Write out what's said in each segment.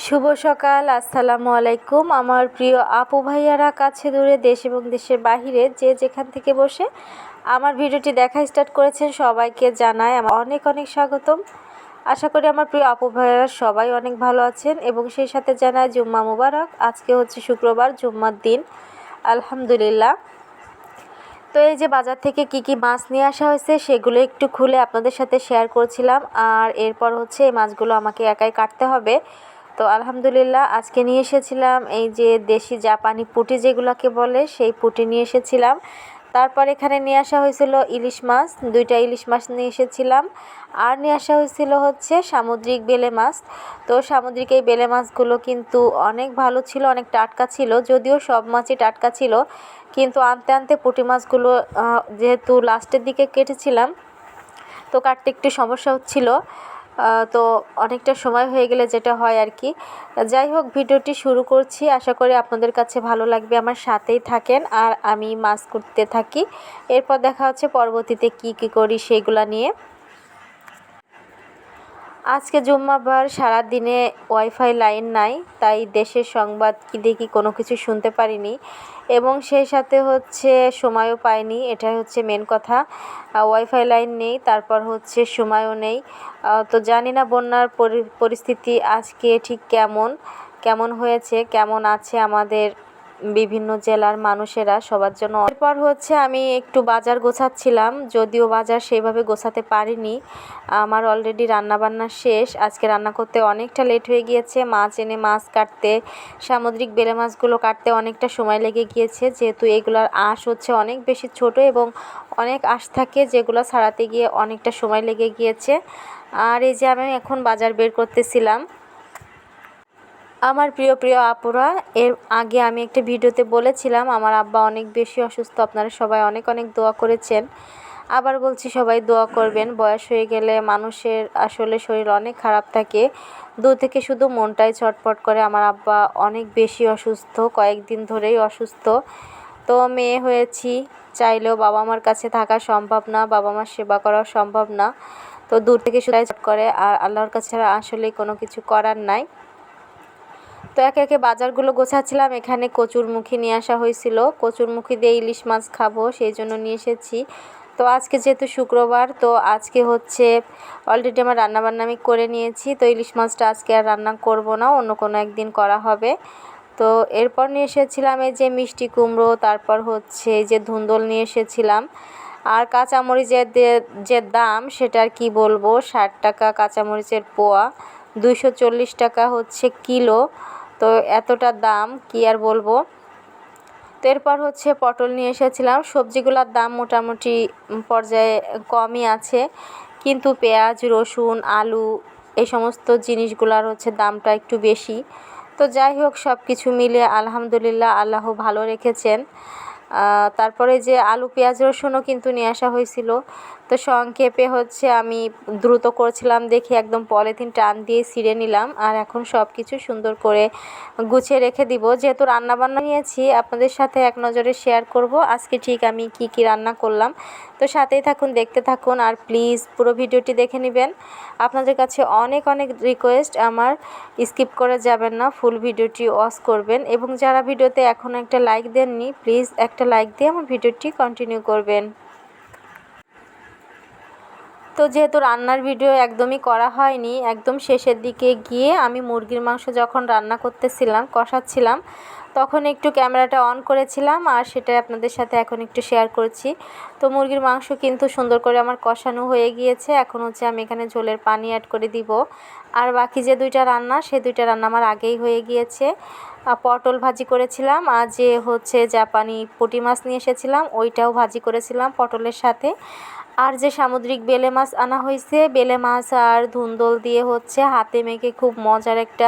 শুভ সকাল, আসসালামু আলাইকুম। আমার প্রিয় আপু ভাইয়ারা, কাছে দূরে, দেশ এবং দেশের বাহিরে যে যেখান থেকে বসে আমার ভিডিওটি দেখা স্টার্ট করেছেন, সবাইকে জানাই আমার অনেক অনেক স্বাগতম। আশা করি আমার প্রিয় আপু ভাইয়ারা সবাই অনেক ভালো আছেন এবং সেই সাথে জানাই জুম্মা মুবারক। আজকে হচ্ছে শুক্রবার, জুম্মার দিন, আলহামদুলিল্লাহ। তো এই যে বাজার থেকে কি মাছ নিয়ে আসা হয়েছে সেগুলো একটু খুলে আপনাদের সাথে শেয়ার করছিলাম। আর এরপর হচ্ছে এই মাছগুলো আমাকে একাই কাটতে হবে। তো আলহামদুলিল্লাহ আজকে নিয়ে এসেছিলাম এই যে দেশি জাপানি পুঁটি যেগুলোকে বলে, সেই পুঁটি নিয়ে এসেছিলাম। তারপর এখানে নিয়ে আসা হয়েছিল ইলিশ মাছ, 2টা ইলিশ মাছ নিয়ে এসেছিলাম। আর নিয়ে আসা হয়েছিল হচ্ছে সামুদ্রিক বেলে মাছ। তো সামুদ্রিক এই বেলে মাছগুলো কিন্তু অনেক ভালো ছিল, অনেক টাটকা ছিল। যদিও সব মাছই টাটকা ছিল, কিন্তু আনতে আনতে পুঁটি মাছগুলো যেহেতু লাস্টের দিকে কেটেছিলাম, তো কাটতে একটু সমস্যা হচ্ছিল। তো অনেকটা সময় হয়ে গেলে যেটা হয় আর কি। যাই হোক, ভিডিওটি শুরু করছি, আশা করি আপনাদের কাছে ভালো লাগবে। আমার সাথেই থাকেন আর আমি মাছ করতে থাকি। এরপর দেখা হচ্ছে পরবর্তীতে কি করি সেগুলো নিয়ে। আজকে জুম্মাবার, সারাদিনে ওয়াইফাই লাইন নাই, তাই দেশের সংবাদ কি দেখি কোনো কিছু শুনতে পারিনি এবং সেই সাথে হচ্ছে সময়ও পাইনি। এটাই হচ্ছে মেন কথা। ওয়াইফাই লাইন নেই, তারপর হচ্ছে সময়ও নেই। তো জানি না বন্যার পরিস্থিতি আজকে ঠিক কেমন হয়েছে, কেমন আছে আমাদের বিভিন্ন জেলার মানুষেরা, সবার জন্য। এরপর হচ্ছে আমি একটু বাজার গোছাচ্ছিলাম, যদিও বাজার সেইভাবে গোছাতে পারিনি। আমার অলরেডি রান্নাবান্না শেষ। আজকে রান্না করতে অনেকটা লেট হয়ে গিয়েছে। মাছ এনে মাছ কাটতে, সামুদ্রিক বেলে মাছগুলো কাটতে অনেকটা সময় লেগে গিয়েছে, যেহেতু এগুলোর আঁশ হচ্ছে অনেক বেশি ছোট এবং অনেক আঁশ থাকে, যেগুলো ছাড়াতে গিয়ে অনেকটা সময় লেগে গিয়েছে। আর এই যে আমি এখন বাজার বের করতেছিলাম। আমার প্রিয় আপুরা, এর আগে আমি একটা ভিডিওতে বলেছিলাম আমার আব্বা অনেক বেশি অসুস্থ। আপনারা সবাই অনেক অনেক দোয়া করেছেন। আবার বলছি, সবাই দোয়া করবেন। বয়স হয়ে গেলে মানুষের আসলে শরীর অনেক খারাপ থাকে, দূর থেকে শুধু মনটাই ছটফট করে। আমার আব্বা অনেক বেশি অসুস্থ, কয়েকদিন ধরেই অসুস্থ। তো মেয়ে হয়েছি, চাইলেও বাবা মার কাছে থাকা সম্ভব না, বাবা মার সেবা করাও সম্ভব না। তো দূর থেকে শুধু ছট করে, আর আল্লাহর কাছে আসলে কোনো কিছু করার নাই। তো একে একে বাজারগুলো গোছাচ্ছিলাম। এখানে কচুরমুখী নিয়ে আসা হয়েছিল, কচুরমুখী দিয়ে ইলিশ মাছ খাবো, সেই জন্য নিয়ে এসেছি। তো আজকে যেহেতু শুক্রবার, তো আজকে হচ্ছে অলরেডি আমার রান্নাবান্না আমি করে নিয়েছি। তো ইলিশ মাছটা আজকে আর রান্না করব না, অন্য কোনো একদিন করা হবে। তো এরপর নিয়ে এসেছিলাম এই যে মিষ্টি কুমড়ো, তারপর হচ্ছে এই যে ধুন্দল নিয়ে এসেছিলাম। আর কাঁচামরিচের যে দাম সেটা আর কি বলবো, 60 টাকা কাঁচামরিচের পোয়া, 240 টাকা হচ্ছে কিলো। তো এতটা দাম কি আর বলবো। তো এরপর হচ্ছে পটল নিয়ে এসেছিলাম। সবজিগুলোর দাম মোটামুটি পর্যায়ে কমই আছে, কিন্তু পেঁয়াজ, রসুন, আলু এই সমস্ত জিনিসগুলোর হচ্ছে দামটা একটু বেশি। তো যাই হোক, সব কিছু মিলিয়ে আলহামদুলিল্লাহ আল্লাহ ভালো রেখেছেন। তারপরে যে আলু, পেঁয়াজ, রসুনও কিন্তু নিয়ে আসা হয়েছিল। তো সংক্ষেপে হচ্ছে আমি দ্রুত করছিলাম দেখে একদম পলিথিন টান দিয়ে ছিঁড়ে নিলাম। আর এখন সব কিছু সুন্দর করে গুছিয়ে রেখে দিব। যেহেতু রান্নাবান্না নিয়েছি, আপনাদের সাথে এক নজরে শেয়ার করব আজকে ঠিক আমি কি রান্না করলাম। তো সাথেই থাকুন, দেখতে থাকুন, আর প্লিজ পুরো ভিডিওটি দেখে নেবেন। আপনাদের কাছে অনেক অনেক রিকোয়েস্ট, আমার স্কিপ করে যাবেন না, ফুল ভিডিওটি ওয়াচ করবেন। এবং যারা ভিডিওতে এখনও একটা লাইক দেননি, প্লিজ একটা লাইক দিয়ে আমার ভিডিওটি কন্টিনিউ করবেন। তো যেহেতু রান্নার ভিডিও একদমই করা হয়নি, একদম শেষের দিকে গিয়ে আমি মুরগির মাংস যখন রান্না করতেছিলাম, কষাচ্ছিলাম, তখন একটু ক্যামেরাটা অন করেছিলাম, আর সেটাই আপনাদের সাথে এখন একটু শেয়ার করছি। তো মুরগির মাংস কিন্তু সুন্দর করে আমার কষানো হয়ে গিয়েছে। এখন হচ্ছে আমি এখানে ঝোলের পানি অ্যাড করে দিব। আর বাকি যে 2টা রান্না, সেই 2টা রান্না আমার আগেই হয়ে গিয়েছে। পটল ভাজি করেছিলাম, আর যে হচ্ছে জাপানি পুঁটি মাছ নিয়ে এসেছিলাম ওইটাও ভাজি করেছিলাম পটলের সাথে। আর যে সামুদ্রিক বেলে মাছ আনা হয়েছে, বেলে মাছ আর ধুন্দল দিয়ে হচ্ছে হাতে মেখে খুব মজার একটা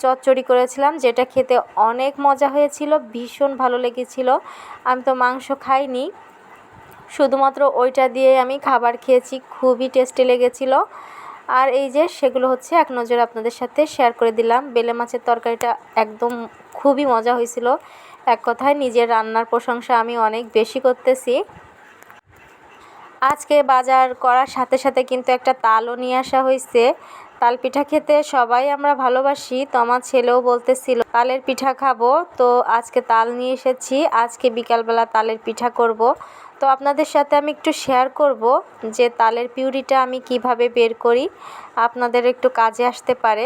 চচ্চড়ি করেছিলাম, যেটা খেতে অনেক মজা হয়েছিল, ভীষণ ভালো লেগেছিল। আমি তো মাংস খাইনি, শুধুমাত্র ওইটা দিয়ে আমি খাবার খেয়েছি, খুবই টেস্টি লেগেছিল। আর এই যে সেগুলো হচ্ছে এক নজরে আপনাদের সাথে শেয়ার করে দিলাম। বেলে মাছের তরকারিটা একদম খুবই মজা হয়েছিল। এক কথায় নিজের রান্নার প্রশংসা আমি অনেক বেশি করতেছি। আজকে বাজার করার সাথে সাথে কিন্তু একটা তালও নিয়ে আসা হয়েছে। তাল পিঠা খেতে সবাই আমরা ভালোবাসি। তো আমার ছেলেও বলতেছিল তালের পিঠা খাবো, তো আজকে তাল নিয়ে এসেছি, আজকে বিকালবেলা তালের পিঠা করব। তো আপনাদের সাথে আমি একটু শেয়ার করব যে তালের পিউরিটা আমি কিভাবে বের করি, আপনাদের একটু কাজে আসতে পারে।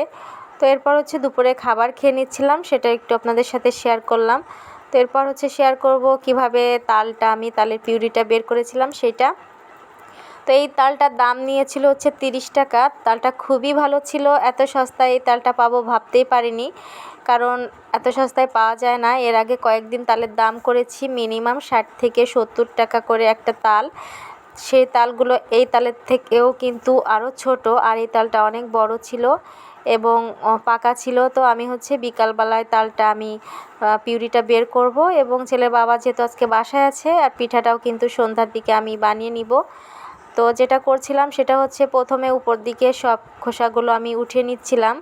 তো এরপর হচ্ছে দুপুরে খাবার খেয়ে নিচ্ছিলাম, সেটা একটু আপনাদের সাথে শেয়ার করলাম। তো এরপর হচ্ছে শেয়ার করব কিভাবে আমি তালের পিউরিটা বের করেছিলাম সেটা। তো এই তালটার দাম নিয়েছিল হচ্ছে 30 টাকা। তালটা খুবই ভালো ছিল, এত সস্তায় এই তালটা পাবো ভাবতেই পারিনি, কারণ এত সস্তায় পাওয়া যায় না। এর আগে কয়েকদিন তালের দাম করেছি মিনিমাম 60 থেকে 70 টাকা করে একটা তাল। সেই তালগুলো এই তালের থেকেও কিন্তু আরও ছোট, আর এই তালটা অনেক বড় ছিল এবং পাকা ছিল। তো আমি হচ্ছে বিকালবেলায় তালটা আমি পিউরিটা বের করব, এবং ছেলের বাবা যেহেতু আজকে বাসায় আছে, আর পিঠাটাও কিন্তু সন্ধ্যার দিকে আমি বানিয়ে নিব। তো যেটা করছিলাম সেটা হচ্ছে প্রথমে উপর দিকে সব খোসাগুলো আমি উঠিয়ে নিচ্ছিলাম,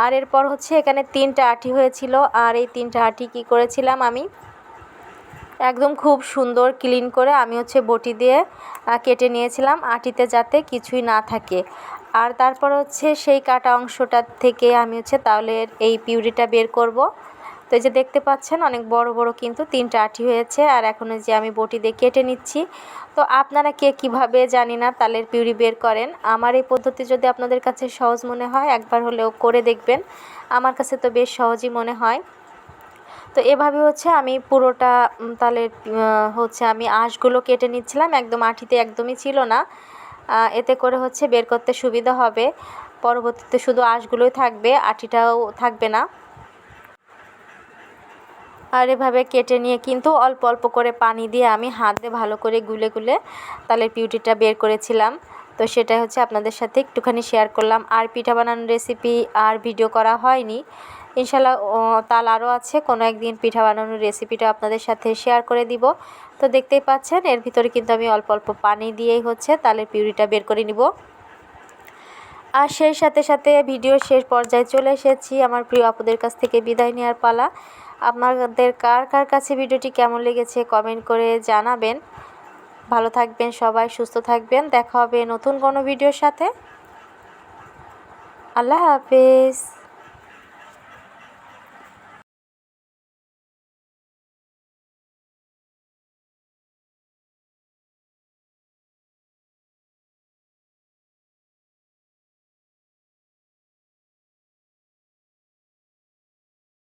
আর এরপর হচ্ছে এখানে 3টা আঁটি হয়েছিল, আর এই 3টা আঁটি কী করেছিলাম আমি একদম খুব সুন্দর ক্লিন করে আমি হচ্ছে বটি দিয়ে কেটে নিয়েছিলাম, আঁটিতে যাতে কিছুই না থাকে। আর তারপর হচ্ছে সেই কাটা অংশটার থেকে আমি হচ্ছে তালের এই পিউরিটা বের করব। তো এই যে দেখতে পাচ্ছেন অনেক বড় বড় কিন্তু 3টা আঁটি হয়েছে, আর এখন যে আমি বটি দিয়ে কেটে নিচ্ছি। তো আপনারা কে কীভাবে জানি না তালের পিউরি বের করেন, আমার এই পদ্ধতি যদি আপনাদের কাছে সহজ মনে হয় একবার হলেও করে দেখবেন, আমার কাছে তো বেশ সহজই মনে হয়। তো এভাবে হচ্ছে আমি পুরোটা তালের হচ্ছে আমি আঁশগুলো কেটে নিচ্ছিলাম, একদম আঁটিতে একদমই ছিল না, এতে করে হচ্ছে বের করতে সুবিধা হবে। পরবর্তীতে শুধু আঁশগুলোই থাকবে, আঁটিটাও থাকবে না। আর এভাবে কেটে নিয়ে কিন্তু অল্প অল্প করে পানি দিয়ে আমি হাত দিয়ে ভালো করে গুলে গুলে তালের পিউরিটা বের করেছিলাম। তো সেটাই হচ্ছে আপনাদের সাথে একটুখানি শেয়ার করলাম। আর পিঠা বানানোর রেসিপি আর ভিডিও করা হয়নি, ইনশাল্লাহ তাল আরও আছে, কোনো একদিন পিঠা বানানোর রেসিপিটা আপনাদের সাথে শেয়ার করে দিব। তো দেখতেই পাচ্ছেন এর ভিতরে কিন্তু আমি অল্প অল্প পানি দিয়েই হচ্ছে তালের পিউরিটা বের করে নিব। আর সেই সাথে সাথে ভিডিও শেষ পর্যায়ে চলে এসেছি, আমার প্রিয় আপুদের কাছ থেকে বিদায় নেওয়ার পালা। আপনাদের কার কার কাছে ভিডিওটি কেমন লেগেছে কমেন্ট করে জানাবেন। ভালো থাকবেন সবাই, সুস্থ থাকবেন, দেখা হবে নতুন কোনো ভিডিওর সাথে। আল্লাহ হাফেজ।